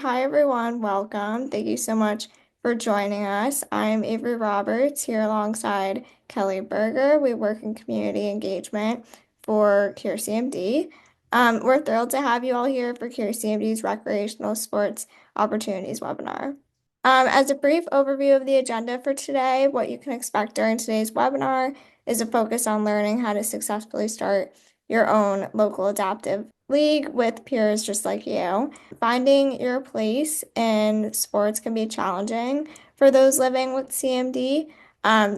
Hi everyone, welcome. Thank you so much for joining us. I'm Avery Roberts here alongside Kelly Berger. We work in community engagement for Cure CMD. We're thrilled to have you all here for Cure CMD's Recreational Sports Opportunities webinar. As a brief overview of the agenda for today, what you can expect during today's webinar is a focus on learning how to successfully start your own local adaptive league with peers just like you. Finding your place in sports can be challenging for those living with CMD.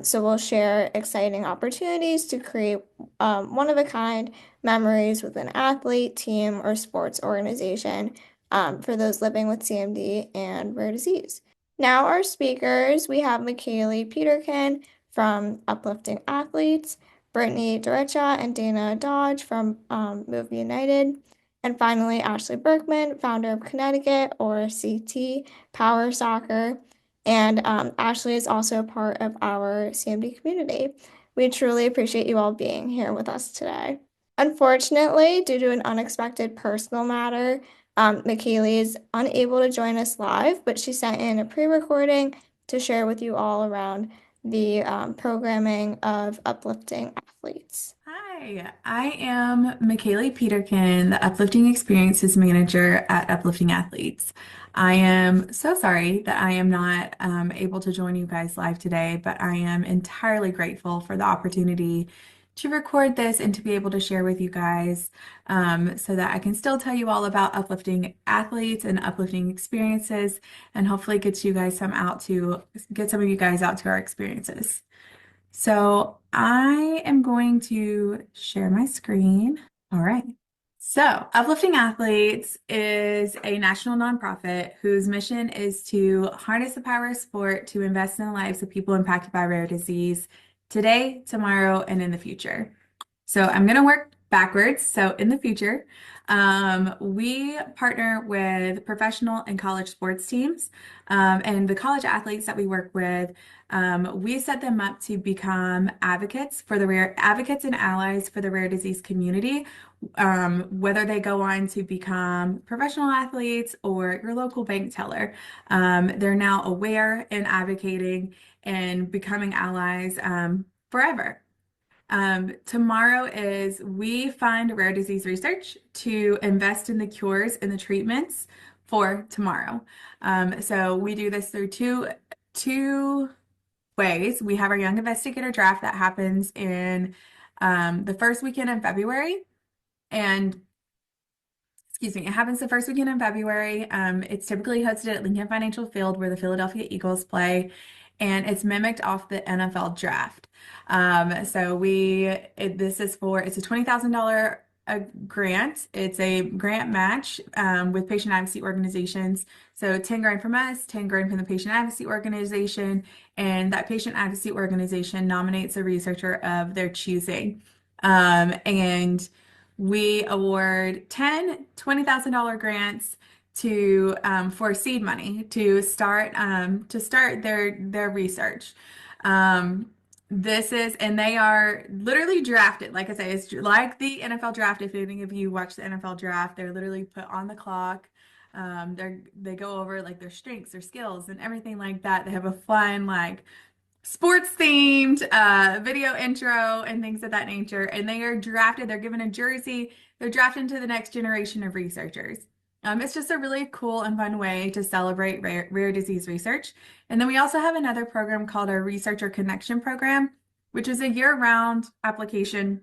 So we'll share exciting opportunities to create one-of-a-kind memories with an athlete, team, or sports organization for those living with CMD and rare disease. Now our speakers, we have MAKAYLIE Peterkin from Uplifting Athletes, BRITTANY DERECHA and Dana Dodge from Move United, and finally Ashley BURKMAN, founder of Connecticut or CT Power Soccer. And Ashley is also part of our CMD community. We truly appreciate you all being here with us today. Unfortunately, due to an unexpected personal matter, MAKAYLIE is unable to join us live, but she sent in a pre-recording to share with you all around the programming of Uplifting Athletes. Hi, I am MAKAYLIE Peterkin, the Uplifting Experiences Manager at Uplifting Athletes. I am so sorry that I am not able to join you guys live today, but I am entirely grateful for the opportunity to record this and to be able to share with you guys so that I can still tell you all about uplifting athletes and uplifting experiences and hopefully get some of you guys out to our experiences. So I am going to share my screen. All right. So Uplifting Athletes is a national nonprofit whose mission is to harness the power of sport to invest in the lives of people impacted by rare disease today, tomorrow, and in the future. So I'm going to work backwards. So in the future, we partner with professional and college sports teams, and the college athletes that we work with. We set them up to become advocates and allies for the rare disease community, whether they go on to become professional athletes or your local bank teller. They're now aware and advocating and becoming allies forever. Tomorrow is we fund rare disease research to invest in the cures and the treatments for tomorrow. So we do this through two ways. We have our Young Investigator Draft that happens in the first weekend in February. And excuse me, it happens the first weekend in February. It's typically hosted at Lincoln Financial Field where the Philadelphia Eagles play, and it's mimicked off the NFL draft. It's a $20,000 grant. It's a grant match with patient advocacy organizations. So 10 grand from us, 10 grand from the patient advocacy organization, and that patient advocacy organization nominates a researcher of their choosing. And we award 10 $20,000 grants to for seed money to start their research. And they are literally drafted. Like I say, it's like the NFL draft. If any of you watch the NFL draft, they're literally put on the clock. They go over like their strengths, their skills, and everything like that. They have a fun like sports themed video intro and things of that nature. And they are drafted, they're given a jersey, they're drafted into the next generation of researchers. It's just a really cool and fun way to celebrate rare disease research. And then we also have another program called our Researcher Connection Program, which is a year-round application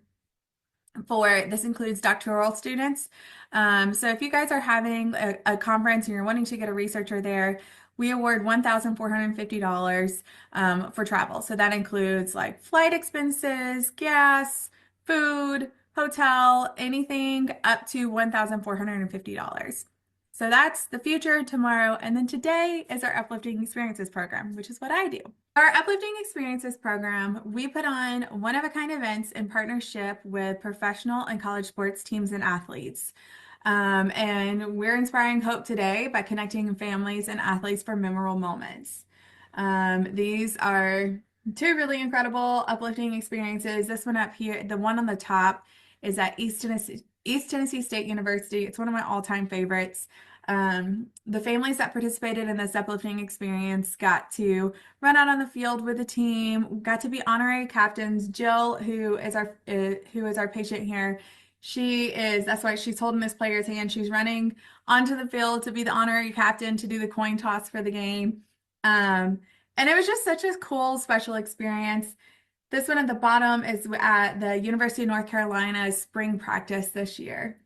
this includes doctoral students. So if you guys are having a conference and you're wanting to get a researcher there, we award $1,450 for travel. So that includes like flight expenses, gas, food, hotel, anything up to $1,450. So that's the future tomorrow. And then today is our Uplifting Experiences program, which is what I do. Our Uplifting Experiences program, we put on one-of-a-kind events in partnership with professional and college sports teams and athletes. And we're inspiring hope today by connecting families and athletes for memorable moments. These are two really incredible uplifting experiences. This one up here, the one on the top, is at East Tennessee State University. It's one of my all-time favorites. The families that participated in this uplifting experience got to run out on the field with the team, got to be honorary captains. Jill, who is our patient here, that's why she's holding this player's hand. She's running onto the field to be the honorary captain to do the coin toss for the game. And it was just such a cool, special experience. This one at the bottom is at the University of North Carolina spring practice this year.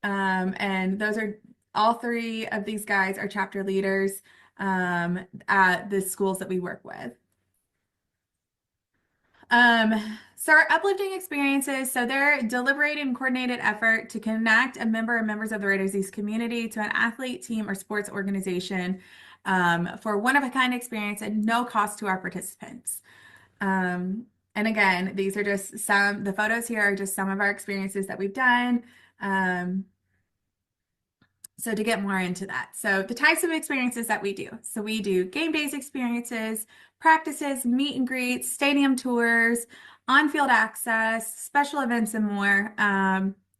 And those are all three of these guys are chapter leaders at the schools that we work with. So our uplifting experiences, so they're deliberated and coordinated effort to connect a member or members of the rare disease community to an athlete, team, or sports organization for one-of-a-kind experience at no cost to our participants. And again, these are just the photos here are just some of our experiences that we've done. So to get more into that. So the types of experiences that we do. So we do game days experiences, practices, meet and greets, stadium tours, on-field access, special events, and more.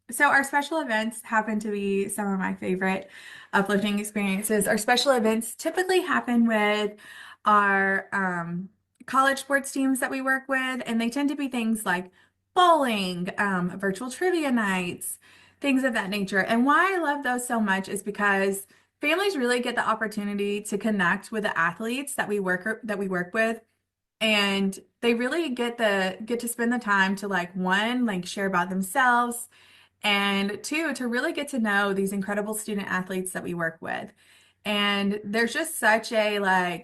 So our special events happen to be some of my favorite uplifting experiences. Our special events typically happen with our college sports teams that we work with, and they tend to be things like bowling, virtual trivia nights, things of that nature. And why I love those so much is because families really get the opportunity to connect with the athletes that we work with, and they really get to spend the time to like share about themselves, and two, to really get to know these incredible student athletes that we work with. And there's just such a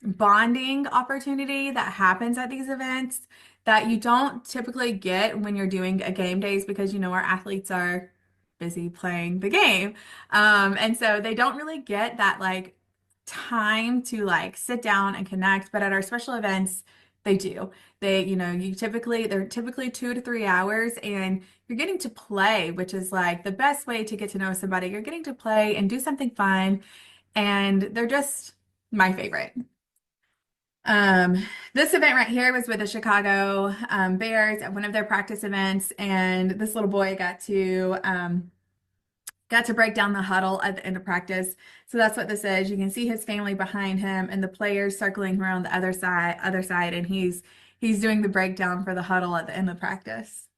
bonding opportunity that happens at these events that you don't typically get when you're doing a game days, because our athletes are busy playing the game. And so they don't really get that time to sit down and connect. But at our special events, they do. They're typically 2 to 3 hours, and you're getting to play, which is the best way to get to know somebody. You're getting to play and do something fun, and they're just my favorite. This event right here was with the Chicago Bears at one of their practice events, and this little boy got to break down the huddle at the end of practice. So that's what this is. You can see his family behind him and the players circling around the other side, and he's doing the breakdown for the huddle at the end of practice.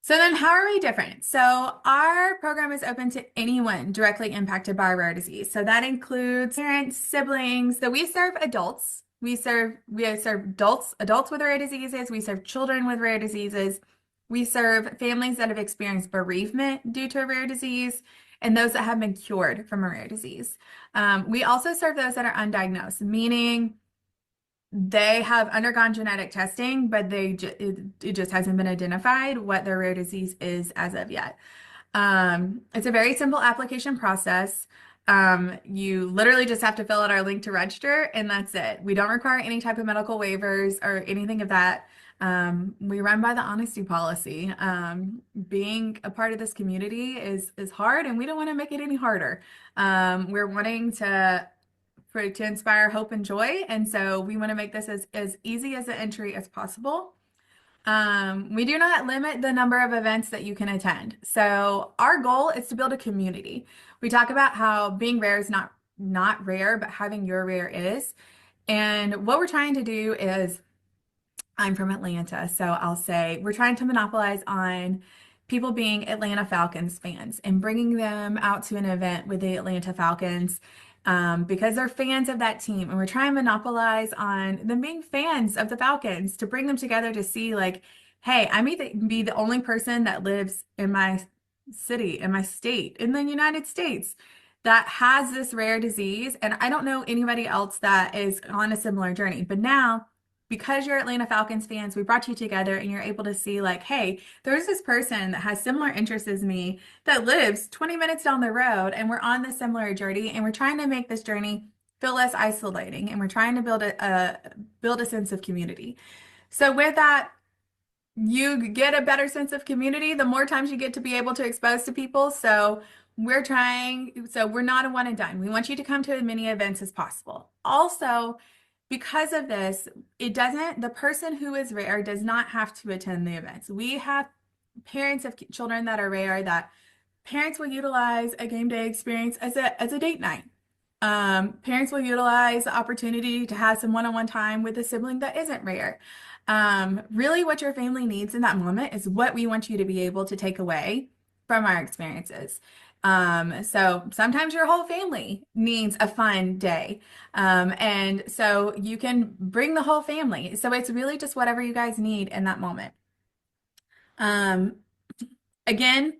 So then how are we different? So our program is open to anyone directly impacted by a rare disease. So that includes parents, siblings. So we serve adults. We serve adults with rare diseases. We serve children with rare diseases. We serve families that have experienced bereavement due to a rare disease, and those that have been cured from a rare disease. We also serve those that are undiagnosed, meaning they have undergone genetic testing, but it just hasn't been identified what their rare disease is as of yet. It's a very simple application process. You literally just have to fill out our link to register, and that's it. We don't require any type of medical waivers or anything of that. We run by the honesty policy. Being a part of this community is hard, and we don't want to make it any harder. We're wanting to inspire hope and joy, and so we want to make this as easy as an entry as possible. We do not limit the number of events that you can attend. So our goal is to build a community. We talk about how being rare is not rare, but having your rare is. And what we're trying to do is, I'm from Atlanta, so I'll say we're trying to monopolize on people being Atlanta Falcons fans and bringing them out to an event with the Atlanta Falcons because they're fans of that team. And we're trying to monopolize on them being fans of the Falcons to bring them together to see hey, I may be the only person that lives in my city, in my state, in the United States that has this rare disease. And I don't know anybody else that is on a similar journey. But now, because you're Atlanta Falcons fans, we brought you together and you're able to see hey, there's this person that has similar interests as me that lives 20 minutes down the road, and we're on this similar journey, and we're trying to make this journey feel less isolating, and we're trying to build a sense of community. So with that, you get a better sense of community the more times you get to be able to expose to people. So we're not a one and done. We want you to come to as many events as possible. Also, because of this, the person who is rare does not have to attend the events. We have parents of children that are rare that parents will utilize a game day experience as a date night. Parents will utilize the opportunity to have some one-on-one time with a sibling that isn't rare. Really, what your family needs in that moment is what we want you to be able to take away from our experiences. So sometimes your whole family needs a fun day. And so you can bring the whole family. So it's really just whatever you guys need in that moment. Um, Again,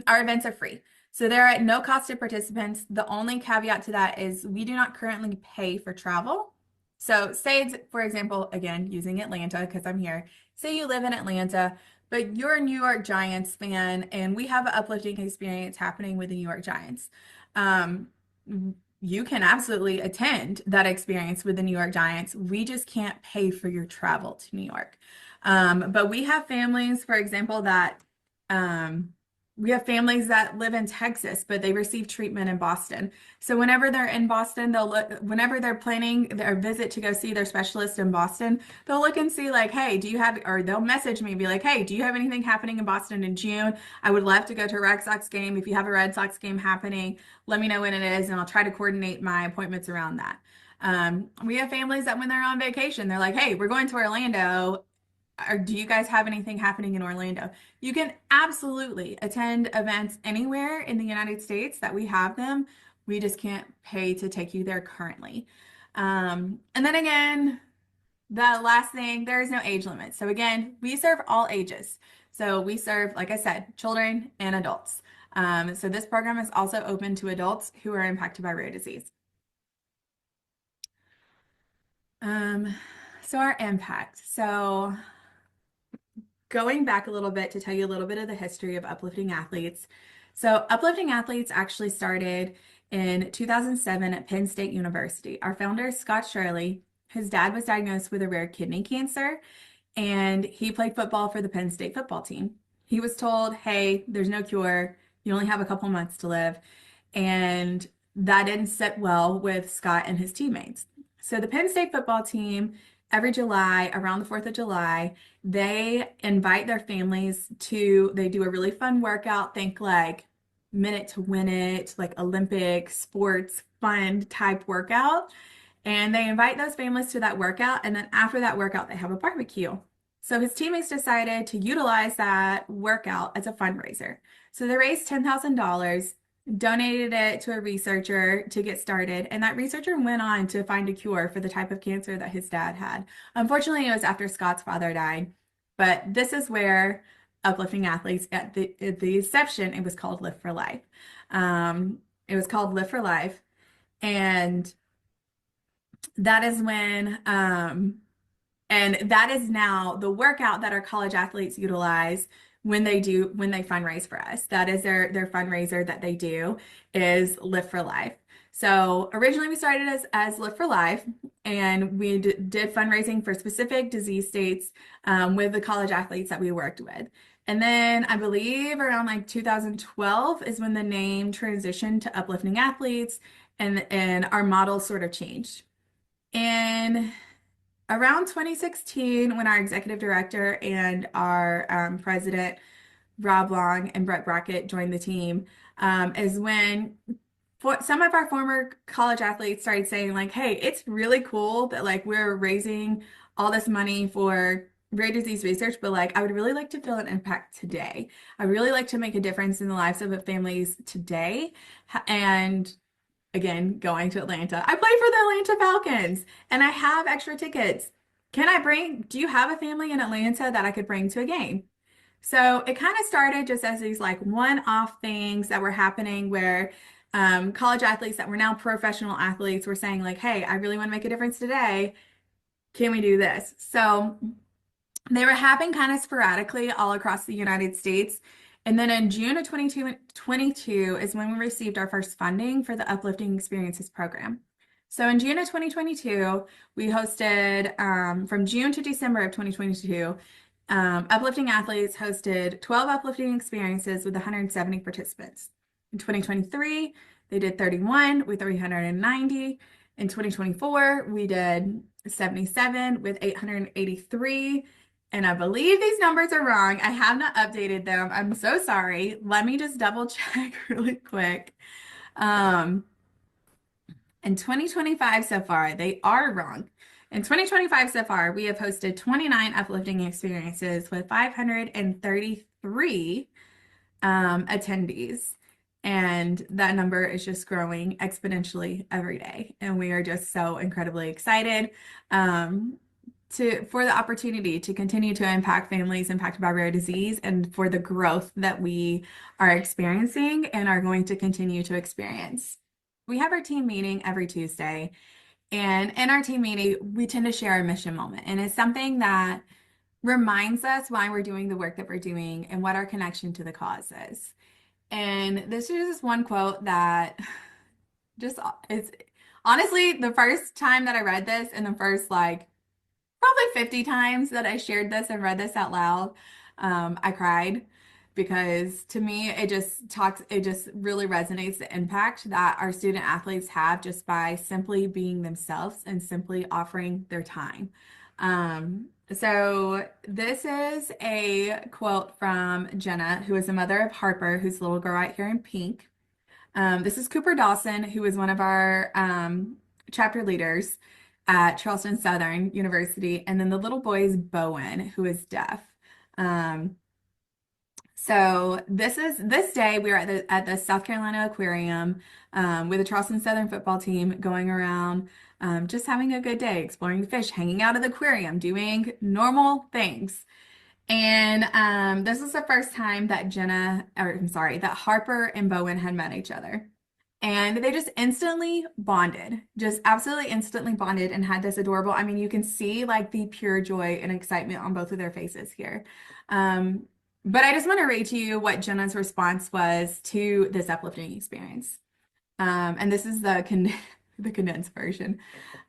our events are free. So they're at no cost to participants. The only caveat to that is we do not currently pay for travel. So say, for example, again, using Atlanta because I'm here, say you live in Atlanta, but you're a New York Giants fan and we have an uplifting experience happening with the New York Giants. Um, you can absolutely attend that experience with the New York Giants. We just can't pay for your travel to New York. But we have families, for example, that um, we have families that live in Texas, but they receive treatment in Boston. So whenever they're in Boston, they'll look, whenever they're planning their visit to go see their specialist in Boston, they'll look and see like, hey, do you have, or they'll message me and be like, hey, do you have anything happening in Boston in June? I would love to go to a Red Sox game. If you have a Red Sox game happening, let me know when it is, and I'll try to coordinate my appointments around that. We have families that when they're on vacation, they're like, hey, we're going to Orlando. Or do you guys have anything happening in Orlando? You can absolutely attend events anywhere in the United States that we have them. We just can't pay to take you there currently. And then again, the last thing, there is no age limit. So again, we serve all ages. So we serve, like I said, children and adults. So this program is also open to adults who are impacted by rare disease. Um, so our impact. So going back a little bit to tell you a little bit of the history of Uplifting Athletes. So, Uplifting Athletes actually started in 2007 at Penn State University. Our founder, Scott Shirley, his dad was diagnosed with a rare kidney cancer, and he played football for the Penn State football team. He was told, hey, there's no cure. You only have a couple months to live. And that didn't sit well with Scott and his teammates. So the Penn State football team, every July, around the 4th of July, they invite their families to, they do a really fun workout, think like Minute to Win It, like Olympic sports fun type workout. And they invite those families to that workout. And then after that workout, they have a barbecue. So his teammates decided to utilize that workout as a fundraiser. So they raised $10,000, donated it to a researcher to get started, and that researcher went on to find a cure for the type of cancer that his dad had. Unfortunately, it was after Scott's father died, but this is where Uplifting Athletes, at the inception, it was called Live for Life. It was called Live for Life, and that is when and that is now the workout that our college athletes utilize when they fundraise for us. That is their fundraiser that they do is Live for Life. So originally we started as Live for Life, and we did fundraising for specific disease states with the college athletes that we worked with. And then I believe around like 2012 is when the name transitioned to Uplifting Athletes, and our model sort of changed. And around 2016, when our executive director and our president, Rob Long and Brett Brackett, joined the team, is when some of our former college athletes started saying, like, hey, it's really cool that like we're raising all this money for rare disease research, but like I would really like to feel an impact today. I really like to make a difference in the lives of families today. And again, going to Atlanta. I play for the Atlanta Falcons and I have extra tickets. Do you have a family in Atlanta that I could bring to a game? So it kind of started just as these like one-off things that were happening where college athletes that were now professional athletes were saying like, hey, I really want to make a difference today. Can we do this? So they were happening kind of sporadically all across the United States. And then in June of 2022 is when we received our first funding for the Uplifting Experiences program. So in June of 2022, we hosted, from June to December of 2022, Uplifting Athletes hosted 12 uplifting experiences with 170 participants. In 2023, they did 31 with 390. In 2024, we did 77 with 883. And I believe these numbers are wrong. I have not updated them. I'm so sorry. Let me just double check really quick. Um, in 2025 so far, they are wrong. In 2025 so far, we have hosted 29 uplifting experiences with 533 attendees. And that number is just growing exponentially every day. And we are just so incredibly excited um, for the opportunity to continue to impact families impacted by rare disease and for the growth that we are experiencing and are going to continue to experience. We have our team meeting every Tuesday, and in our team meeting, we tend to share a mission moment. And it's something that reminds us why we're doing the work that we're doing and what our connection to the cause is. And this is just one quote that just is honestly the first time that I read this and the first like probably 50 times that I shared this and read this out loud, I cried because to me it just really resonates the impact that our student athletes have just by simply being themselves and simply offering their time. So this is a quote from Jenna, who is the mother of Harper, who's the little girl right here in pink. This is Cooper Dawson, who is one of our chapter leaders at Charleston Southern University, and then the little boy is Bowen, who is deaf. Um, so this day we are at the South Carolina Aquarium with the Charleston Southern football team going around, just having a good day, exploring the fish, hanging out at the aquarium, doing normal things. And this was the first time that that Harper and Bowen had met each other. And they just instantly bonded, just absolutely instantly bonded and had this adorable, I mean, you can see like the pure joy and excitement on both of their faces here. Um, but I just want to read to you what Jenna's response was to this uplifting experience. And this is the condensed version.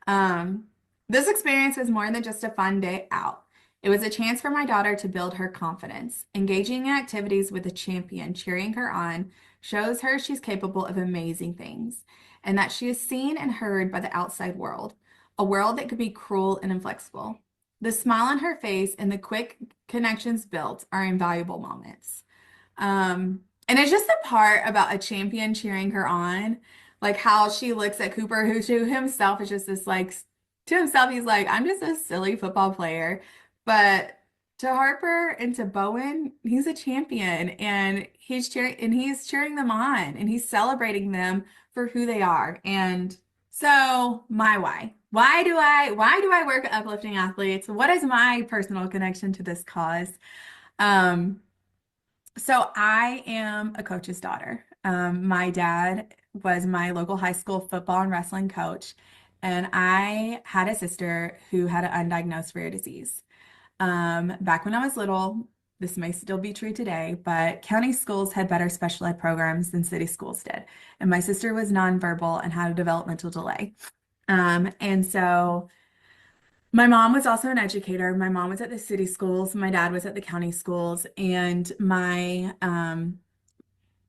Um, this experience was more than just a fun day out. It was a chance for my daughter to build her confidence. Engaging in activities with a champion, cheering her on, shows her she's capable of amazing things and that she is seen and heard by the outside world, a world that could be cruel and inflexible. The smile on her face and the quick connections built are invaluable moments. And it's just the part about a champion cheering her on, like how she looks at Cooper, who to himself is just this like, to himself, he's like, I'm just a silly football player. But to Harper and to Bowen, he's a champion and he's cheering them on and he's celebrating them for who they are. And so my why. Why do I work at Uplifting Athletes? What is my personal connection to this cause? Um, so I am a coach's daughter. My dad was my local high school football and wrestling coach, and I had a sister who had an undiagnosed rare disease. Back when I was little, this may still be true today, but county schools had better special ed programs than city schools did. And my sister was nonverbal and had a developmental delay. And so my mom was also an educator. My mom was at the city schools. My dad was at the county schools. And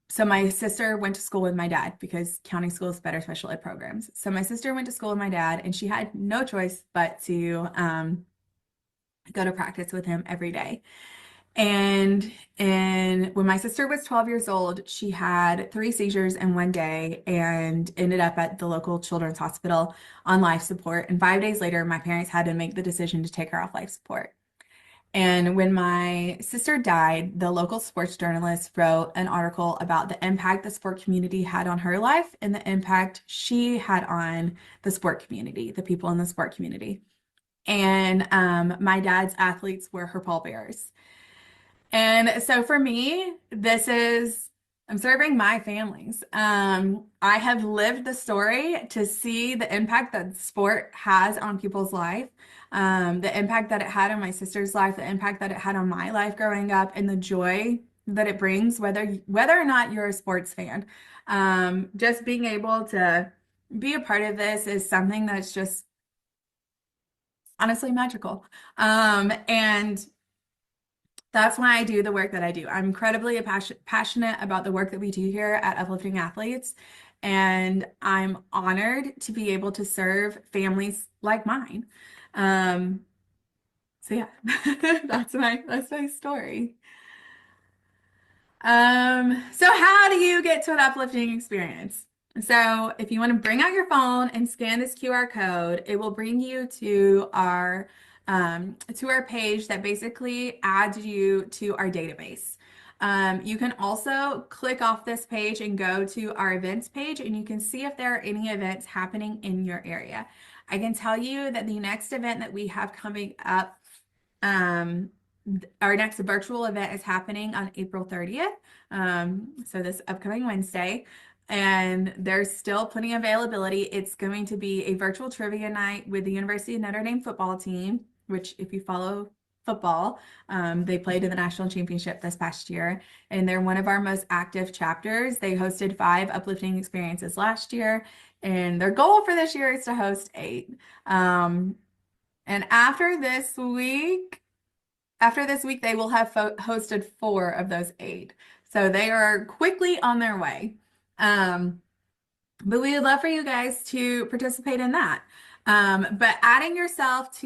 so my sister went to school with my dad because county schools better special ed programs. So my sister went to school with my dad, and she had no choice but to go to practice with him every day. And when my sister was 12 years old, she had 3 seizures in one day and ended up at the local children's hospital on life support. And 5 days later, my parents had to make the decision to take her off life support. And when my sister died, the local sports journalist wrote an article about the impact the sport community had on her life and the impact she had on the sport community, the people in the sport community. And my dad's athletes were her pallbearers. And so for me, I'm serving my families. I have lived the story to see the impact that sport has on people's life, the impact that it had on my sister's life, the impact that it had on my life growing up, and the joy that it brings, whether or not you're a sports fan. Just being able to be a part of this is something that's just honestly magical. And that's why I do the work that I do. I'm incredibly passionate about the work that we do here at Uplifting Athletes, and I'm honored to be able to serve families like mine. So yeah, that's my story. So how do you get to an uplifting experience? So if you want to bring out your phone and scan this QR code, it will bring you to our page that basically adds you to our database. You can also click off this page and go to our events page, and you can see if there are any events happening in your area. I can tell you that the next event that we have coming up, um, our next virtual event is happening on April 30th. So this upcoming Wednesday, and there's still plenty of availability. It's going to be a virtual trivia night with the University of Notre Dame football team, which if you follow football, they played in the national championship this past year, and they're one of our most active chapters. They hosted 5 uplifting experiences last year, and their goal for this year is to host 8. And after this week, they will have hosted 4 of those 8. So they are quickly on their way. Um, but we would love for you guys to participate in that. But adding yourself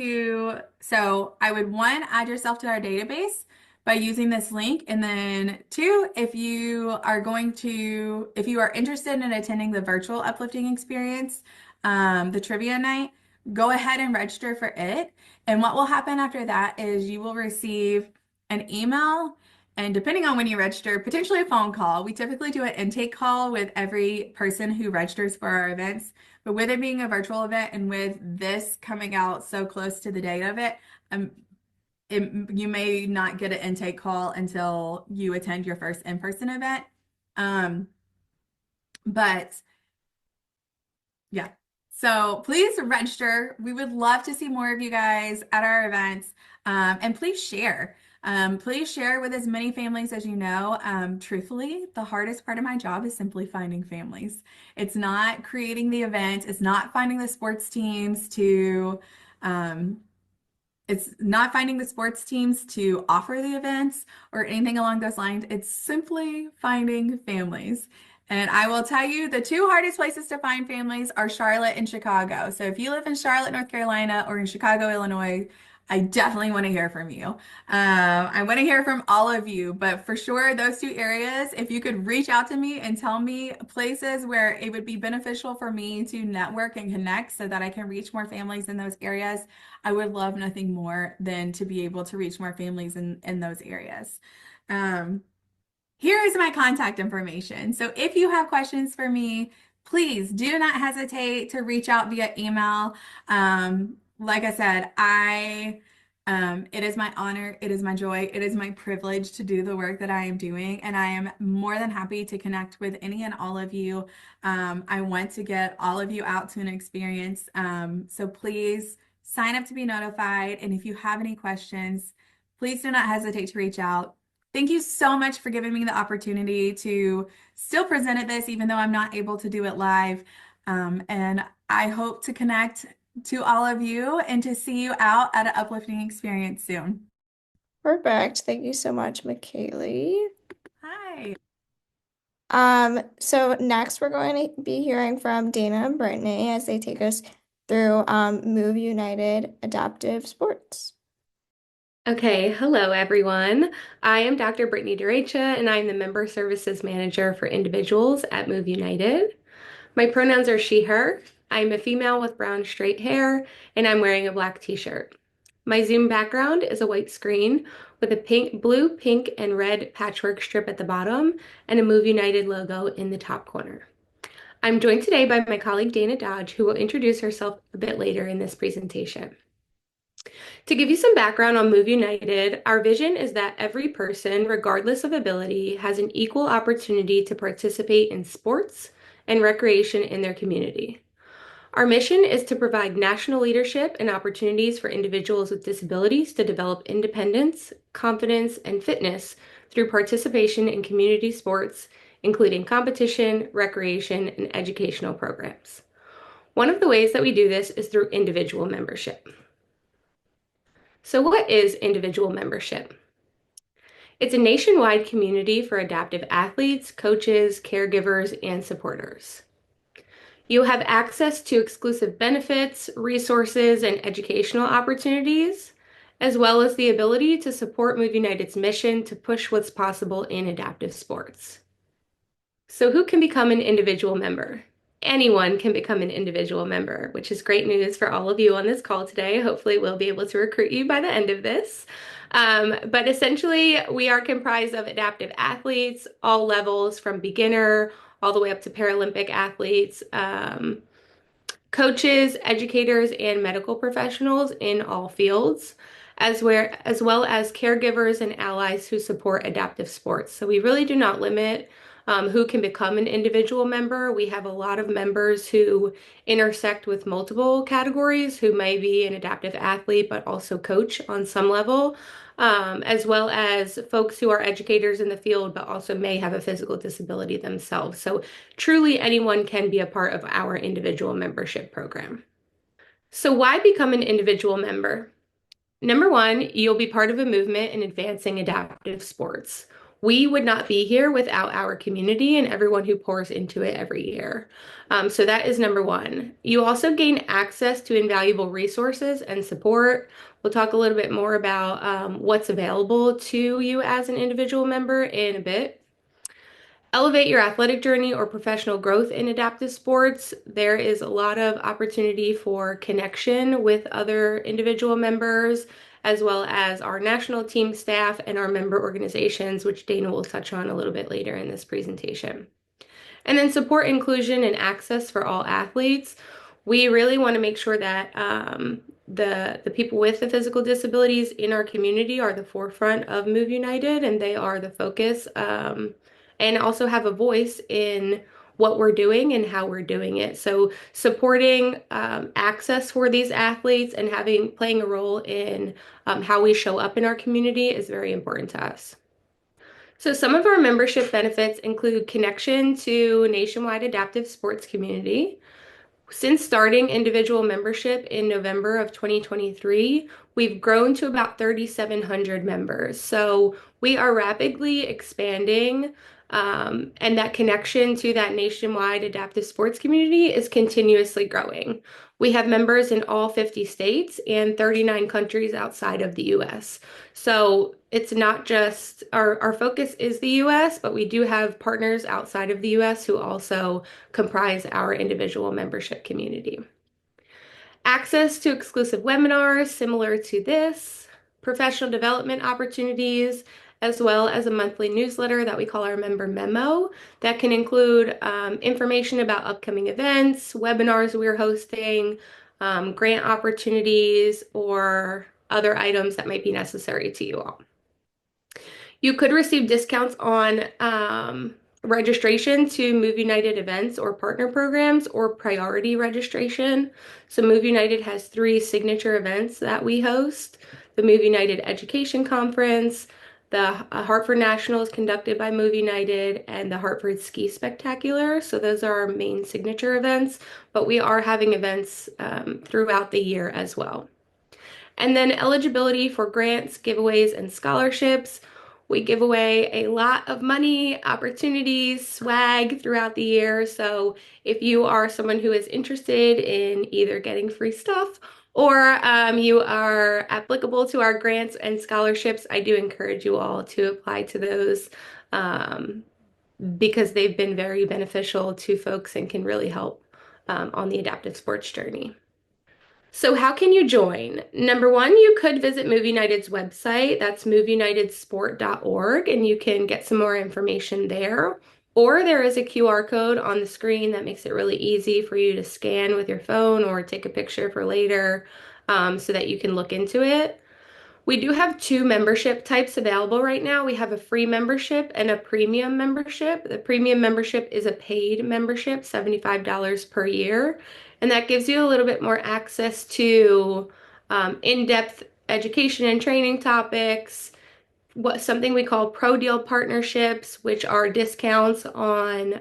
so I would, one, add yourself to our database by using this link. And then 2, if you are interested in attending the virtual uplifting experience, the trivia night, go ahead and register for it. And what will happen after that is you will receive an email, and depending on when you register, potentially a phone call. We typically do an intake call with every person who registers for our events. But with it being a virtual event and with this coming out so close to the date of it, um, you may not get an intake call until you attend your first in-person event. Um, but yeah. So please register. We would love to see more of you guys at our events. And please share. Please share with as many families as you know. Truthfully, the hardest part of my job is simply finding families. It's not creating the events. Um, it's not finding the sports teams to offer the events or anything along those lines. It's simply finding families. And I will tell you, the 2 hardest places to find families are Charlotte and Chicago. So if you live in Charlotte, North Carolina, or in Chicago, Illinois, I definitely want to hear from you. I want to hear from all of you, but for sure, those 2 areas, if you could reach out to me and tell me places where it would be beneficial for me to network and connect so that I can reach more families in those areas, I would love nothing more than to be able to reach more families in those areas. Um, Here is my contact information. So if you have questions for me, please do not hesitate to reach out via email. Like I said, it is my honor, it is my joy, it is my privilege to do the work that I am doing, and I am more than happy to connect with any and all of you. I want to get all of you out to an experience. So please sign up to be notified, and if you have any questions, please do not hesitate to reach out. Thank you so much for giving me the opportunity to still present at this, even though I'm not able to do it live. And I hope to connect to all of you and to see you out at an uplifting experience soon. Perfect. Thank you so much, MAKAYLIE. Hi. So next we're going to be hearing from Dana and Brittany as they take us through Move United Adaptive Sports. Okay, hello everyone. I am Dr. Brittany DeRecha, and I'm the Member Services Manager for Individuals at Move United. My pronouns are she, her. I'm a female with brown straight hair, and I'm wearing a black t-shirt. My Zoom background is a white screen with a blue, pink, and red patchwork strip at the bottom and a Move United logo in the top corner. I'm joined today by my colleague Dana Dodge, who will introduce herself a bit later in this presentation. To give you some background on Move United, our vision is that every person, regardless of ability, has an equal opportunity to participate in sports and recreation in their community. Our mission is to provide national leadership and opportunities for individuals with disabilities to develop independence, confidence, and fitness through participation in community sports, including competition, recreation, and educational programs. One of the ways that we do this is through individual membership. So what is individual membership? It's a nationwide community for adaptive athletes, coaches, caregivers, and supporters. You have access to exclusive benefits, resources, and educational opportunities, as well as the ability to support Move United's mission to push what's possible in adaptive sports. So who can become an individual member? Anyone can become an individual member, which is great news for all of you on this call today. Hopefully, we'll be able to recruit you by the end of this. But essentially, we are comprised of adaptive athletes, all levels from beginner all the way up to Paralympic athletes, coaches, educators, and medical professionals in all fields, as well as caregivers and allies who support adaptive sports. So we really do not limit who can become an individual member. We have a lot of members who intersect with multiple categories, who may be an adaptive athlete, but also coach on some level, as well as folks who are educators in the field, but also may have a physical disability themselves. So truly anyone can be a part of our individual membership program. So why become an individual member? Number one, you'll be part of a movement in advancing adaptive sports. We would not be here without our community and everyone who pours into it every year. So that is number one. You also gain access to invaluable resources and support. We'll talk a little bit more about what's available to you as an individual member in a bit. Elevate your athletic journey or professional growth in adaptive sports. There is a lot of opportunity for connection with other individual members, as well as our national team staff and our member organizations, which Dana will touch on a little bit later in this presentation. And then support inclusion and access for all athletes. We really want to make sure that the people with the physical disabilities in our community are the forefront of Move United, and they are the focus, and also have a voice in what we're doing and how we're doing it. So supporting access for these athletes and playing a role in how we show up in our community is very important to us. So some of our membership benefits include connection to nationwide adaptive sports community. Since starting individual membership in November of 2023, we've grown to about 3,700 members. So we are rapidly expanding, and that connection to that nationwide adaptive sports community is continuously growing. We have members in all 50 states and 39 countries outside of the US. So it's not just our focus is the US, but we do have partners outside of the US who also comprise our individual membership community. Access to exclusive webinars similar to this, professional development opportunities, as well as a monthly newsletter that we call our member memo that can include information about upcoming events, webinars we're hosting, grant opportunities, or other items that might be necessary to you all. You could receive discounts on registration to Move United events or partner programs or priority registration. So Move United has 3 signature events that we host: the Move United Education Conference, the Hartford Nationals conducted by Move United, and the Hartford Ski Spectacular. So those are our main signature events, but we are having events throughout the year as well. And then eligibility for grants, giveaways, and scholarships. We give away a lot of money, opportunities, swag throughout the year. So if you are someone who is interested in either getting free stuff or you are applicable to our grants and scholarships, I do encourage you all to apply to those because they've been very beneficial to folks and can really help on the adaptive sports journey. So how can you join? Number one, you could visit Move United's website. That's moveunitedsport.org, and you can get some more information there. Or there is a QR code on the screen that makes it really easy for you to scan with your phone or take a picture for later so that you can look into it. We do have 2 membership types available right now. We have a free membership and a premium membership. The premium membership is a paid membership, $75 per year, and that gives you a little bit more access to in-depth education and training topics, something we call pro deal partnerships, which are discounts on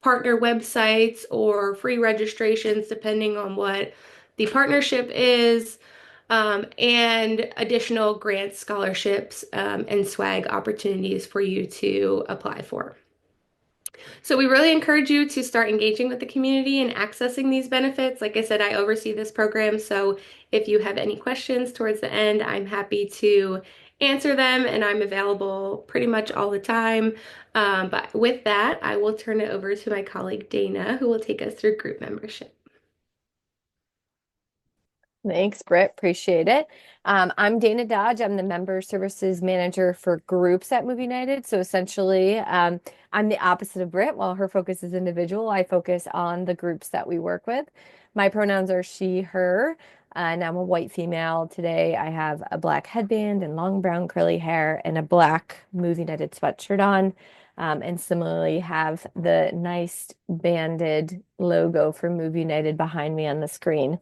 partner websites or free registrations, depending on what the partnership is, and additional grants, scholarships, and swag opportunities for you to apply for. So we really encourage you to start engaging with the community and accessing these benefits. Like I said, I oversee this program, so if you have any questions towards the end, I'm happy to answer them and I'm available pretty much all the time. But with that, I will turn it over to my colleague Dana, who will take us through group membership. Thanks, Britt. Appreciate it. I'm Dana Dodge. I'm the Member Services Manager for Groups at Move United. So essentially, I'm the opposite of Britt. While her focus is individual, I focus on the groups that we work with. My pronouns are she, her, and I'm a white female. Today, I have a black headband and long brown curly hair and a black Move United sweatshirt on. And similarly, have the nice banded logo for Move United behind me on the screen.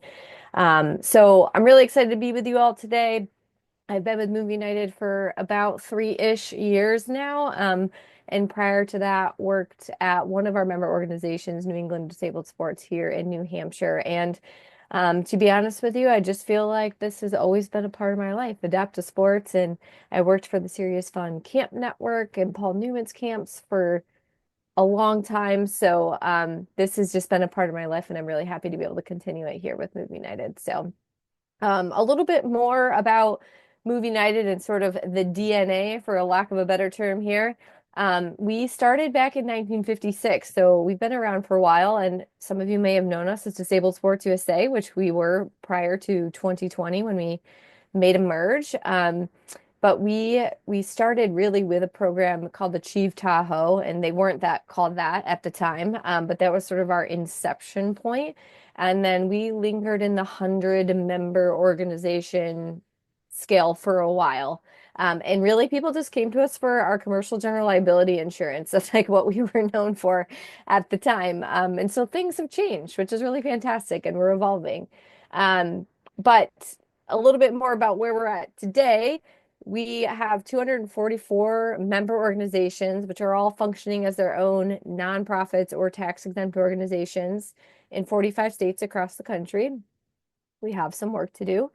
So I'm really excited to be with you all today. I've been with Move United for about 3-ish years now. And prior to that, worked at one of our member organizations, New England Disabled Sports here in New Hampshire. And to be honest with you, I just feel like this has always been a part of my life, adaptive sports. And I worked for the Serious Fun Camp Network and Paul Newman's camps for a long time. So this has just been a part of my life, and I'm really happy to be able to continue it here with Move United. So a little bit more about Move United and sort of the DNA, for a lack of a better term here. We started back in 1956, so we've been around for a while, and some of you may have known us as Disabled Sports USA, which we were prior to 2020 when we made a merge. But we started really with a program called Achieve Tahoe, and they weren't that called that at the time, but that was sort of our inception point. And then we lingered in the 100-member organization scale for a while. And really, people just came to us for our commercial general liability insurance. That's like what we were known for at the time. And so things have changed, which is really fantastic, and we're evolving. But a little bit more about where we're at today. We have 244 member organizations, which are all functioning as their own nonprofits or tax-exempt organizations in 45 states across the country. We have some work to do.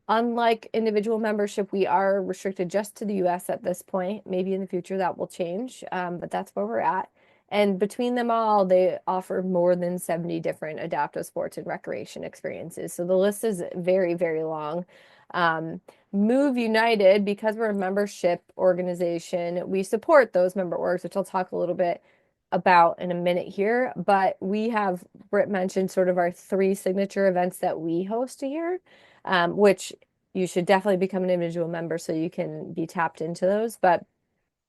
Unlike individual membership, we are restricted just to the US at this point. Maybe in the future that will change, but that's where we're at. And between them all, they offer more than 70 different adaptive sports and recreation experiences. So the list is very, very long. Move United, because we're a membership organization, we support those member orgs, which I'll talk a little bit about in a minute here. But we have, Britt mentioned, sort of our 3 signature events that we host a year, which you should definitely become an individual member so you can be tapped into those. But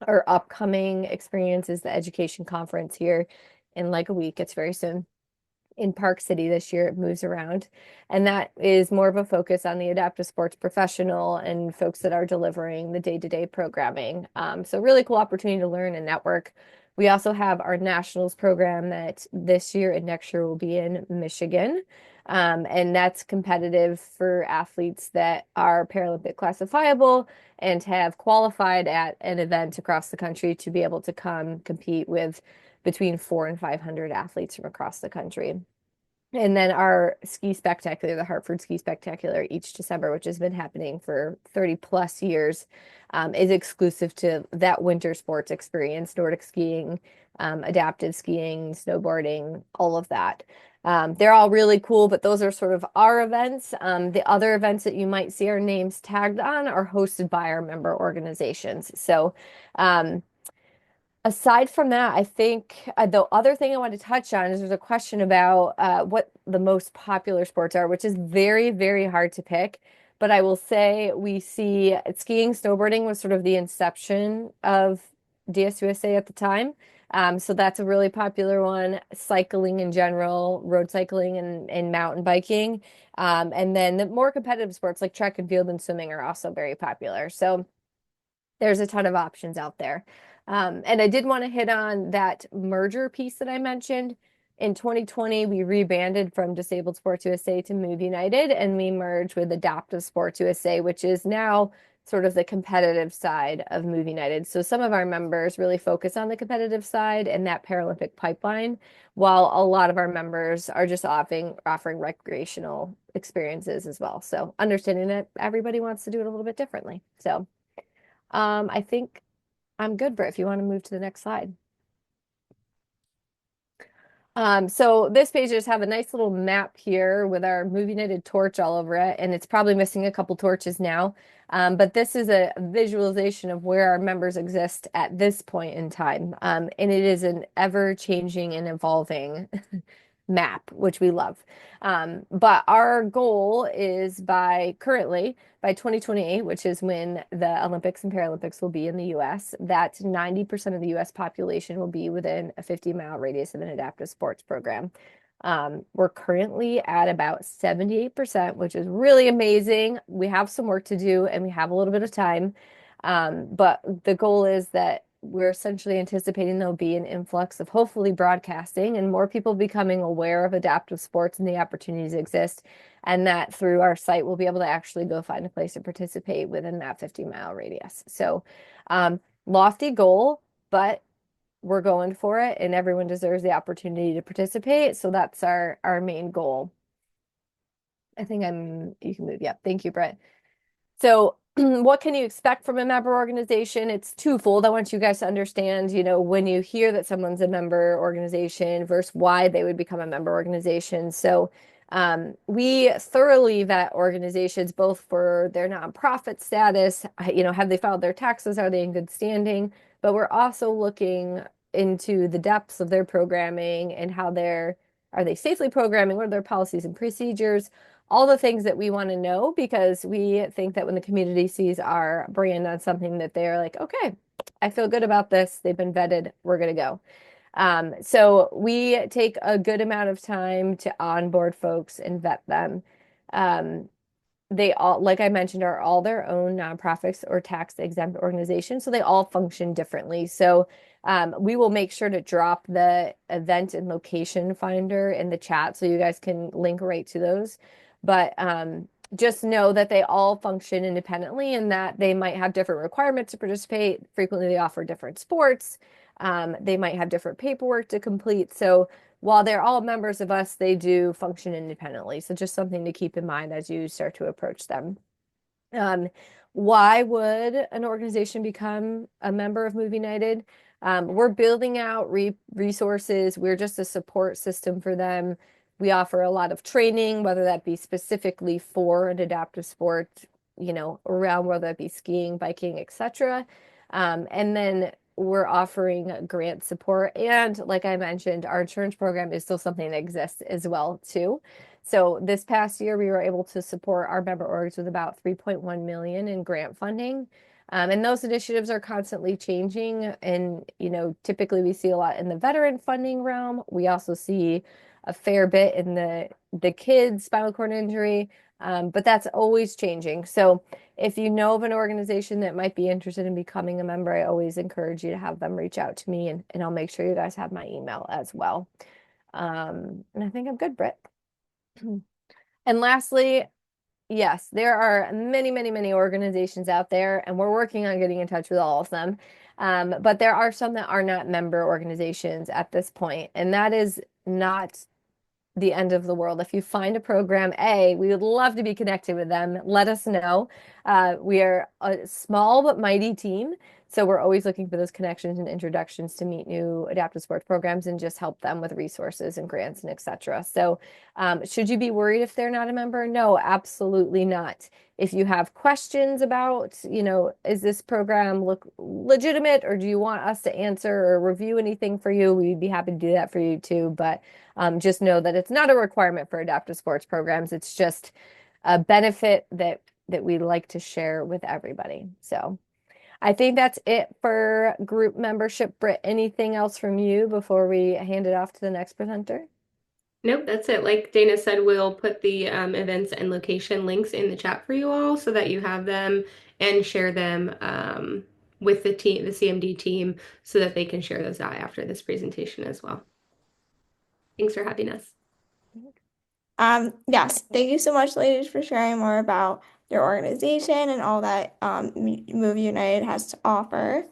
our upcoming experience is the education conference here in like a week. It's very soon in Park City this year. It moves around. And that is more of a focus on the adaptive sports professional and folks that are delivering the day-to-day programming. So really cool opportunity to learn and network. We also have our nationals program that this year and next year will be in Michigan. And that's competitive for athletes that are Paralympic classifiable and have qualified at an event across the country to be able to come compete with between 400 and 500 athletes from across the country. And then our ski spectacular, the Hartford Ski Spectacular, each December, which has been happening for 30 plus years, is exclusive to that winter sports experience, Nordic skiing, adaptive skiing, snowboarding, all of that. They're all really cool, but those are sort of our events. The other events that you might see our names tagged on are hosted by our member organizations. So aside from that, I think the other thing I want to touch on is there's a question about what the most popular sports are, which is very, very hard to pick. But I will say we see skiing, snowboarding was sort of the inception of DSUSA at the time. So that's a really popular one. Cycling in general, road cycling and mountain biking. And then the more competitive sports like track and field and swimming are also very popular. So there's a ton of options out there. And I did want to hit on that merger piece that I mentioned. In 2020, we rebranded from Disabled Sports USA to Move United, and we merged with Adaptive Sports USA, which is now sort of the competitive side of Move United. So some of our members really focus on the competitive side and that Paralympic pipeline, while a lot of our members are just offering recreational experiences as well. So understanding that everybody wants to do it a little bit differently. So I think I'm good, Britt, if you want to move to the next slide. So this page just have a nice little map here with our Move United torch all over it, and it's probably missing a couple torches now. But this is a visualization of where our members exist at this point in time. And it is an ever-changing and evolving map, which we love. But our goal is by 2028, which is when the Olympics and Paralympics will be in the US, that 90% of the US population will be within a 50-mile radius of an adaptive sports program. We're currently at about 78%, which is really amazing. We have some work to do and we have a little bit of time. But the goal is that we're essentially anticipating there'll be an influx of hopefully broadcasting and more people becoming aware of adaptive sports and the opportunities that exist. And that through our site, we'll be able to actually go find a place to participate within that 50-mile radius. So, lofty goal, but we're going for it, and everyone deserves the opportunity to participate. So that's our main goal. I think you can move. Yep. Thank you, Brett. So what can you expect from a member organization? It's twofold. I want you guys to understand, when you hear that someone's a member organization versus why they would become a member organization. So we thoroughly vet organizations both for their nonprofit status, have they filed their taxes? Are they in good standing? But we're also looking into the depths of their programming and are they safely programming? What are their policies and procedures? All the things that we want to know, because we think that when the community sees our brand on something that they're like, okay, I feel good about this. They've been vetted. We're going to go. So we take a good amount of time to onboard folks and vet them. They all, like I mentioned, are all their own nonprofits or tax exempt organizations. So they all function differently. So we will make sure to drop the event and location finder in the chat so you guys can link right to those. But just know that they all function independently and that they might have different requirements to participate. Frequently, they offer different sports. They might have different paperwork to complete. So while they're all members of us, they do function independently. So just something to keep in mind as you start to approach them. Why would an organization become a member of Move United? We're building out resources. We're just a support system for them. We offer a lot of training, whether that be specifically for an adaptive sport, around whether that be skiing, biking, etc. And then we're offering grant support. And like I mentioned, our insurance program is still something that exists as well, too. So this past year, we were able to support our member orgs with about 3.1 million in grant funding. And those initiatives are constantly changing. And, typically we see a lot in the veteran funding realm. We also see a fair bit in the kids' spinal cord injury, but that's always changing. So if you know of an organization that might be interested in becoming a member, I always encourage you to have them reach out to me, and I'll make sure you guys have my email as well. And I think I'm good, Britt. And lastly, yes, there are many, many, many organizations out there, and we're working on getting in touch with all of them. But there are some that are not member organizations at this point, and that is not the end of the world. If you find a program, we would love to be connected with them. Let us know. We are a small but mighty team. So we're always looking for those connections and introductions to meet new adaptive sports programs and just help them with resources and grants and etc. So should you be worried if they're not a member? No, absolutely not. If you have questions about, is this program look legitimate, or do you want us to answer or review anything for you? We'd be happy to do that for you too. But just know that it's not a requirement for adaptive sports programs. It's just a benefit that we like to share with everybody. So I think that's it for group membership. Britt, anything else from you before we hand it off to the next presenter? Nope, that's it. Like Dana said, we'll put the events and location links in the chat for you all so that you have them and share them with the CMD team, so that they can share those out after this presentation as well. Thanks for having us. Yes, thank you so much, ladies, for sharing more about your organization and all that Move United has to offer.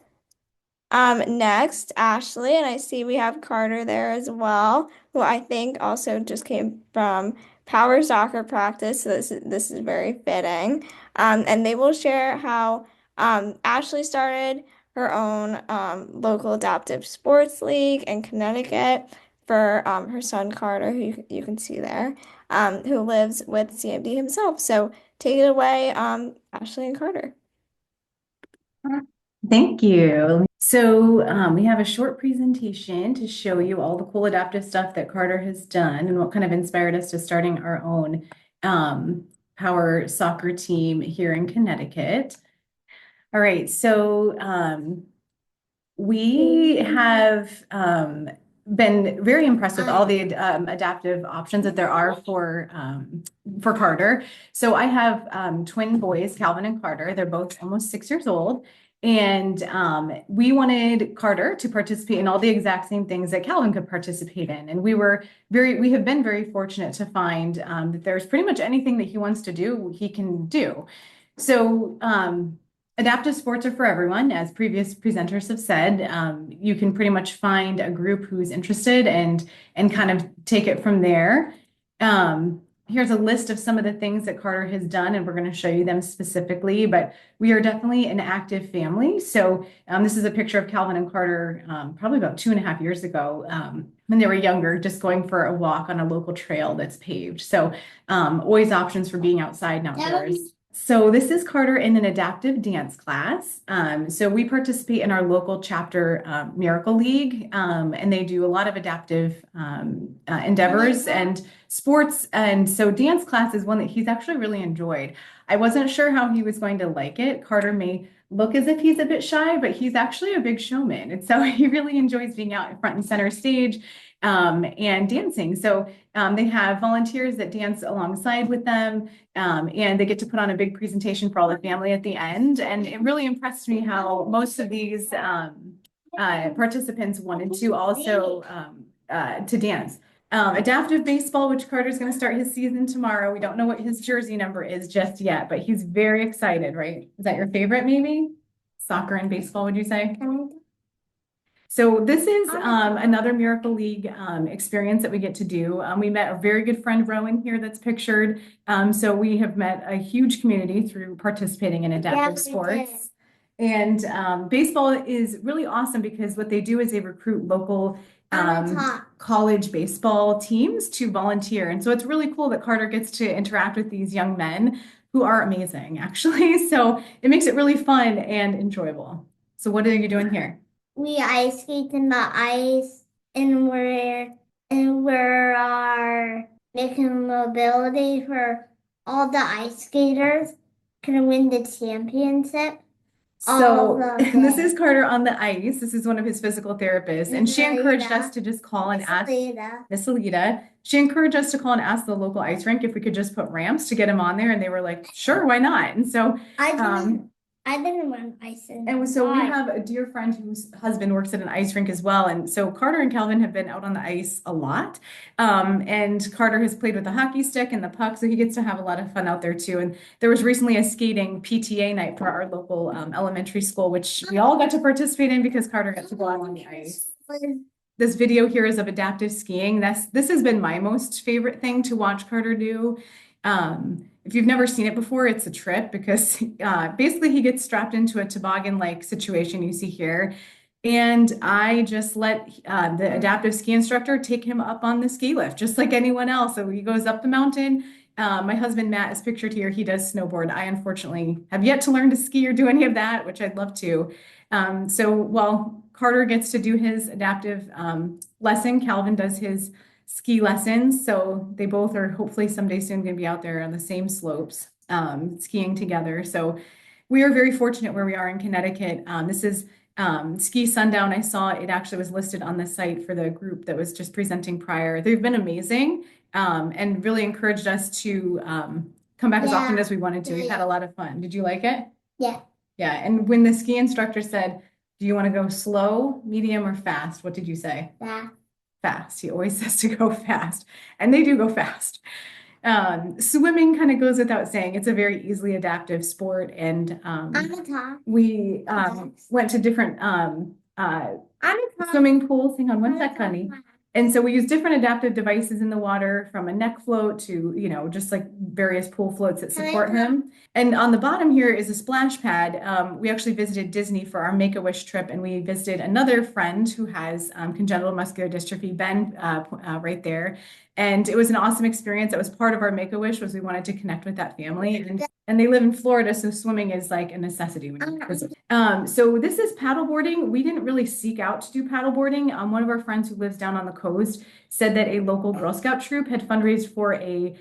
Next, Ashley, and I see we have Carter there as well, who I think also just came from power soccer practice, so this is very fitting. And they will share how Ashley started her own local adaptive sports league in Connecticut for her son Carter, who you can see there, who lives with CMD himself. So take it away, Ashley and Carter. Thank you. So we have a short presentation to show you all the cool adaptive stuff that Carter has done and what kind of inspired us to starting our own power soccer team here in Connecticut. All right, so we have been very impressed with all the adaptive options that there are for Carter. So I have twin boys, Calvin and Carter. They're both almost 6 years old. And we wanted Carter to participate in all the exact same things that Calvin could participate in. And we have been very fortunate to find that there's pretty much anything that he wants to do, he can do. So adaptive sports are for everyone, as previous presenters have said. You can pretty much find a group who's interested and kind of take it from there. Here's a list of some of the things that Carter has done, and we're going to show you them specifically, but we are definitely an active family. So this is a picture of Calvin and Carter probably about 2.5 years ago when they were younger, just going for a walk on a local trail that's paved. So always options for being outside and outdoors. So this is Carter in an adaptive dance class. So we participate in our local chapter Miracle League, and they do a lot of adaptive endeavors and sports. And so dance class is one that he's actually really enjoyed. I wasn't sure how he was going to like it. Carter may look as if he's a bit shy, but he's actually a big showman. And so he really enjoys being out in front and center stage and dancing. So they have volunteers that dance alongside with them, and they get to put on a big presentation for all the family at the end. And it really impressed me how most of these participants wanted to also to dance. Adaptive baseball, which Carter's going to start his season tomorrow. We don't know what his jersey number is just yet, but he's very excited, right? Is that your favorite, maybe? Soccer and baseball, would you say? So this is another Miracle League experience that we get to do. We met a very good friend, Rowan, here that's pictured. So we have met a huge community through participating in adaptive sports. And baseball is really awesome because what they do is they recruit local college baseball teams to volunteer. And so it's really cool that Carter gets to interact with these young men who are amazing, actually. So it makes it really fun and enjoyable. So what are you doing here? We ice skate in the ice, and we're making mobility for all the ice skaters can win the championship. So this is Carter on the ice. This is one of his physical therapists, and she encouraged us to just call and ask Miss Alita. She encouraged us to call and ask the local ice rink if we could just put ramps to get him on there, and they were like, "Sure, why not?" And so I didn't run ice in and so we have a dear friend whose husband works at an ice rink as well. And so Carter and Calvin have been out on the ice a lot. And Carter has played with the hockey stick and the puck, so he gets to have a lot of fun out there too. And there was recently a skating PTA night for our local elementary school, which we all got to participate in because Carter got to go out on the ice. This video here is of adaptive skiing. This has been my most favorite thing to watch Carter do. If you've never seen it before, it's a trip because basically he gets strapped into a toboggan-like situation you see here. And I just let the adaptive ski instructor take him up on the ski lift, just like anyone else. So he goes up the mountain. My husband, Matt, is pictured here. He does snowboard. I unfortunately have yet to learn to ski or do any of that, which I'd love to. So while Carter gets to do his adaptive lesson, Calvin does his ski lessons. So they both are hopefully someday soon going to be out there on the same slopes skiing together. So we are very fortunate where we are in Connecticut. This is Ski Sundown. I saw it actually was listed on the site for the group that was just presenting prior. They've been amazing and really encouraged us to come back as often as we wanted to. We've had a lot of fun. Did you like it? Yeah. Yeah. And when the ski instructor said, "Do you want to go slow, medium, or fast?" What did you say? Fast. He always says to go fast, and they do go fast. Swimming kind of goes without saying. It's a very easily adaptive sport, and we went to different swimming pools. Hang on one sec, honey. And so we use different adaptive devices in the water, from a neck float to, just like various pool floats that support him. And on the bottom here is a splash pad. We actually visited Disney for our Make-A-Wish trip, and we visited another friend who has congenital muscular dystrophy, Ben, right there. And it was an awesome experience. That was part of our Make-A-Wish, was we wanted to connect with that family. And they live in Florida, so swimming is like a necessity when you visit. So this is paddleboarding. We didn't really seek out to do paddleboarding. One of our friends who lives down on the coast said that a local Girl Scout troop had fundraised for a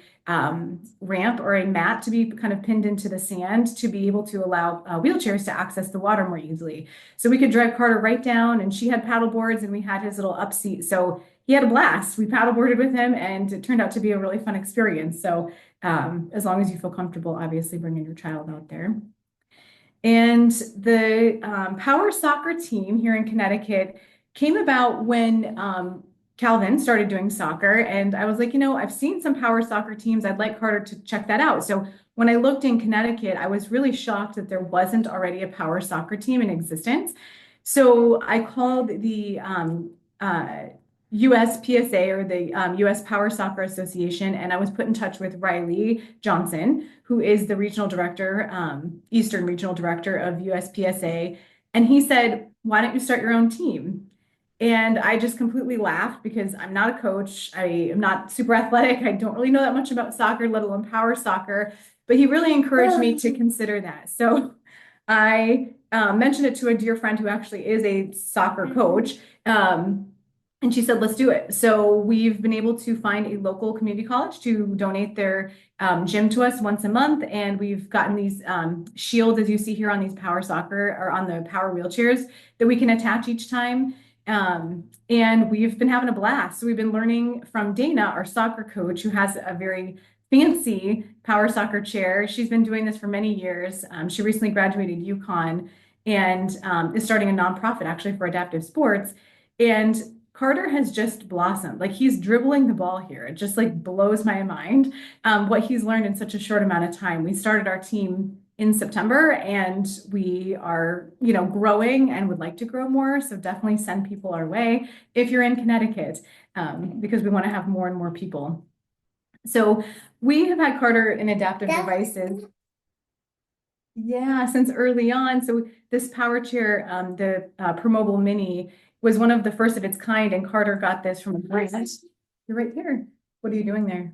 ramp or a mat to be kind of pinned into the sand to be able to allow wheelchairs to access the water more easily. So we could drive Carter right down, and she had paddle boards, and we had his little up seat. So he had a blast. We paddleboarded with him, and it turned out to be a really fun experience. So as long as you feel comfortable, obviously bringing your child out there. And the power soccer team here in Connecticut came about when Calvin started doing soccer. And I was like, I've seen some power soccer teams. I'd like Carter to check that out. So when I looked in Connecticut, I was really shocked that there wasn't already a power soccer team in existence. So I called the USPSA, or the US Power Soccer Association, and I was put in touch with Riley Johnson, who is the regional director, Eastern Regional Director of USPSA. And he said, why don't you start your own team? And I just completely laughed because I'm not a coach. I am not super athletic. I don't really know that much about soccer, let alone power soccer. But he really encouraged me to consider that. So I mentioned it to a dear friend who actually is a soccer coach. And she said, let's do it. So we've been able to find a local community college to donate their gym to us once a month. And we've gotten these shields, as you see here on these power soccer or on the power wheelchairs, that we can attach each time. And we've been having a blast. So we've been learning from Dana, our soccer coach, who has a very fancy power soccer chair. She's been doing this for many years. She recently graduated UConn and is starting a nonprofit actually for adaptive sports. And Carter has just blossomed. Like, he's dribbling the ball here. It just like blows my mind what he's learned in such a short amount of time. We started our team in September, and we are, growing and would like to grow more. So definitely send people our way if you're in Connecticut, because we want to have more and more people. So we have had Carter in adaptive devices. Yeah, since early on. So this power chair, the ProMobile Mini, was one of the first of its kind, and Carter got this from a grant. You're right here. What are you doing there?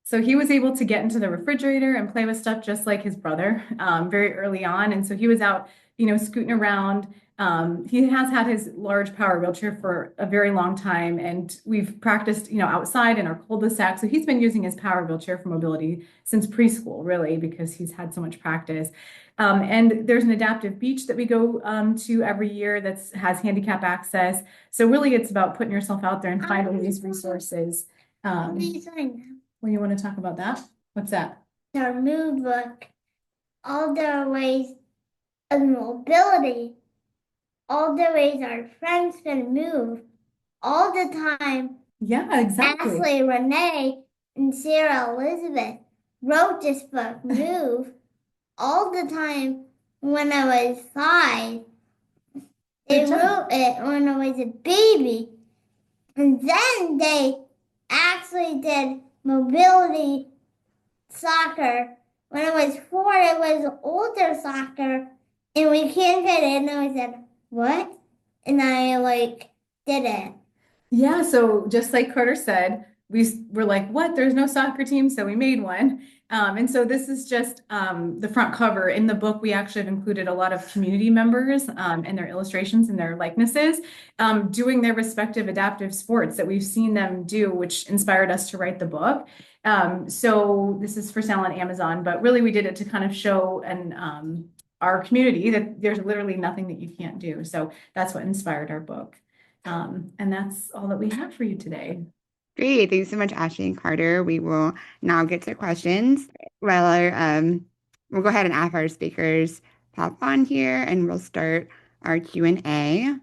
So he was able to get into the refrigerator and play with stuff just like his brother very early on. And so he was out, scooting around. He has had his large power wheelchair for a very long time, and we've practiced, outside in our cul-de-sac. So he's been using his power wheelchair for mobility since preschool, really, because he's had so much practice. And there's an adaptive beach that we go to every year that has handicap access. So really, it's about putting yourself out there and finding these resources. Well, you want to talk about that? What's that? Our mood book, all the ways of mobility, all the ways our friends can move all the time. Yeah, exactly. Ashley, Renee, and Sarah Elizabeth wrote this book, Move, all the time when I was 5. They wrote it when I was a baby. And then they actually did mobility soccer. When I was 4, it was older soccer, and we can't get in. And I said, what? And I did it. Yeah, so just like Carter said, we were like, what? There's no soccer team, so we made one. And so this is just the front cover. In the book, we actually have included a lot of community members and their illustrations and their likenesses doing their respective adaptive sports that we've seen them do, which inspired us to write the book. So this is for sale on Amazon, but really we did it to kind of show our community that there's literally nothing that you can't do. So that's what inspired our book. And that's all that we have for you today. Great. Thanks so much, Ashley and Carter. We will now get to questions. We'll go ahead and ask our speakers pop on here, and we'll start our Q&A.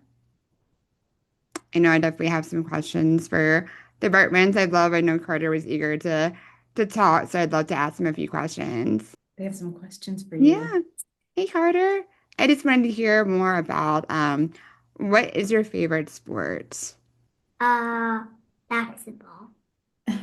I know I definitely have some questions for the BURKMANs. I know Carter was eager to talk, so I'd love to ask him a few questions. They have some questions for you. Yeah. Hey, Carter. I just wanted to hear more about what is your favorite sport? Basketball.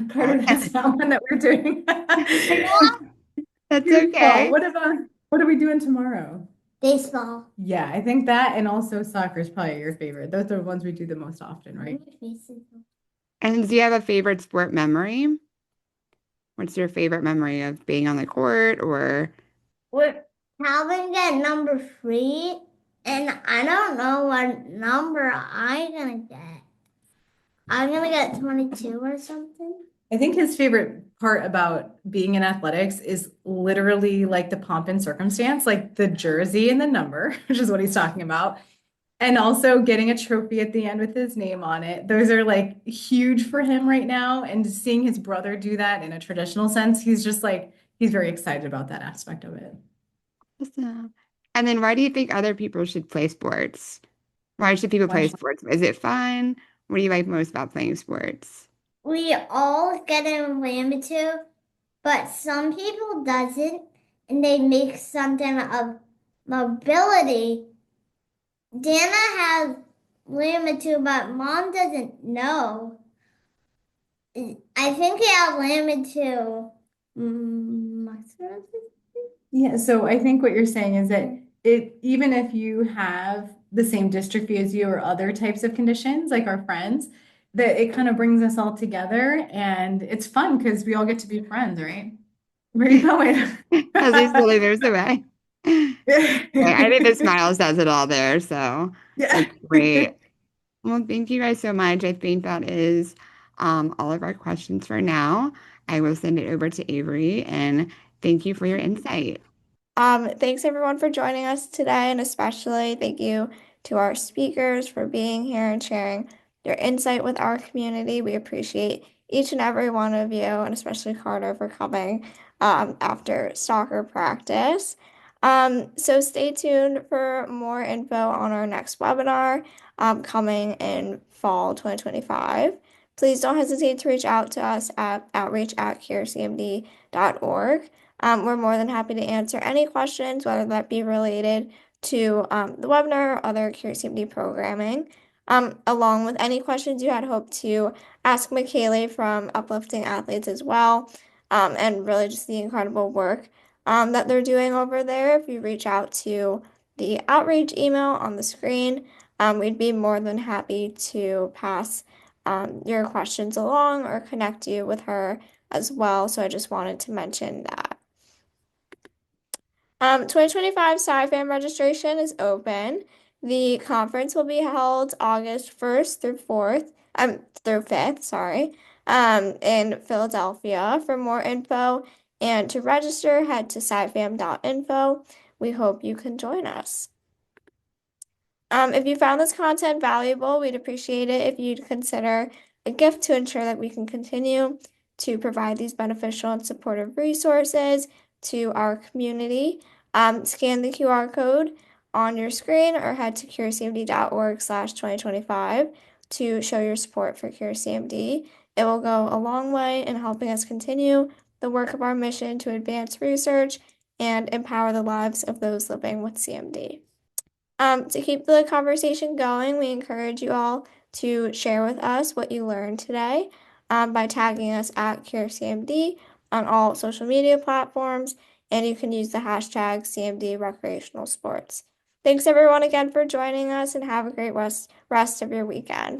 Carter, that's not one that we're doing. That's Goofball. okay. What are we doing tomorrow? Baseball. Yeah, I think that and also soccer is probably your favorite. Those are the ones we do the most often, right? And do you have a favorite sport memory? What's your favorite memory of being on the court or We're Calvin got number 3, and I don't know what number I'm gonna get. I'm gonna get 22 or something. I think his favorite part about being in athletics is literally like the pomp and circumstance, like the jersey and the number, which is what he's talking about. And also getting a trophy at the end with his name on it. Those are like huge for him right now. And seeing his brother do that in a traditional sense, he's just like, he's very excited about that aspect of it. Awesome. And then why do you think other people should play sports? Why should people play Watch. sports? Is it fun? What do you like most about playing sports? We all get in limited, but some people doesn't, and they make something of mobility. Dana has limited, but mom doesn't know. I think we have limited. Yeah, so I think what you're saying is that even if you have the same dystrophy as you or other types of conditions, like our friends, that it kind of brings us all together and it's fun because we all get to be friends, right? Where are you going? As he slowly moves away. Okay, I think the smile says it all there, so Yeah. that's great. Well, thank you guys so much. I think that is all of our questions for now. I will send it over to Avery, and thank you for your insight. Thanks everyone for joining us today, and especially thank you to our speakers for being here and sharing your insight with our community. We appreciate each and every one of you, and especially Carter for coming after soccer practice. So stay tuned for more info on our next webinar coming in fall 2025. Please don't hesitate to reach out to us at outreach@curcmd.org. We're more than happy to answer any questions, whether that be related to the webinar or other CureCMD programming, along with any questions you had hoped to ask MAKAYLIE from Uplifting Athletes as well, and really just the incredible work that they're doing over there. If you reach out to the outreach email on the screen, we'd be more than happy to pass your questions along or connect you with her as well. So I just wanted to mention that. 2025 SciFam registration is open. The conference will be held August 1st through 5th, sorry, in Philadelphia. For more info and to register, head to scifam.info. We hope you can join us. If you found this content valuable, we'd appreciate it if you'd consider a gift to ensure that we can continue to provide these beneficial and supportive resources to our community. Scan the QR code on your screen or head to curecmd.org/2025 to show your support for CureCMD. It will go a long way in helping us continue the work of our mission to advance research and empower the lives of those living with CMD. To keep the conversation going, we encourage you all to share with us what you learned today by tagging us at CureCMD on all social media platforms, and you can use the hashtag CMD Recreational Sports. Thanks everyone again for joining us, and have a great rest of your weekend.